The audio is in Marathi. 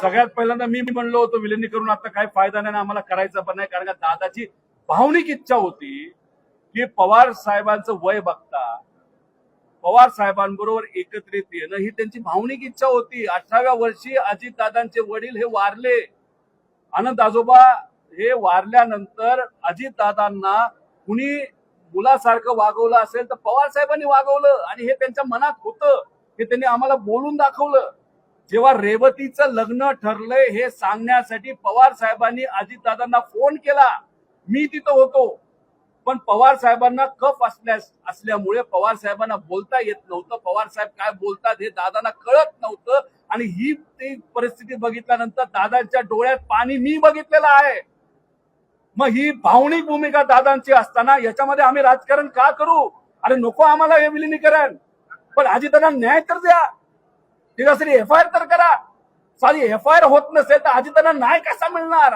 सगळ्यात पहिल्यांदा मी म्हणलो होतो विलिनीकरण आता काही फायदा नाही, आम्हाला करायचं पण नाही, कारण का दादाची भावनिक इच्छा होती की पवार साहेबांचं वय बघता पवार साहेबांबरोबर एकत्रित येणं ही त्यांची भावनिक इच्छा होती. 18व्या वर्षी अजितदादांचे वडील हे वारले. आनंद आजोबा हे वारल्यानंतर अजितदादांना कुणी मुलासारखं वागवलं असेल तर पवार साहेबांनी वागवलं आणि हे त्यांच्या मनात होतं, हे त्यांनी आम्हाला बोलून दाखवलं. जेव्हा रेवतीचं लग्न ठरलंय हे सांगण्यासाठी पवार साहेबांनी अजितदादांना फोन केला. मी तिथं होतो, पण पवार साहेबांना कफ असल्यामुळे पवार साहेबांना बोलता येत नव्हतं. पवार साहेब काय बोलतात हे दादांना कळत नव्हतं आणि ही ती परिस्थिती बघितल्यानंतर दादांच्या डोळ्यात पाणी मी बघितलेलं आहे. मग ही भावनिक भूमिका दादांची असताना याच्यामध्ये आम्ही राजकारण का करू? अरे नको आम्हाला हे विलिनीकरण, पण अजितदादांना न्याय तर द्या. ठीक आहे, एफआयआर तर करा. साधी एफआयआर होत नसेल तर अजितदादांना न्याय कसा मिळणार?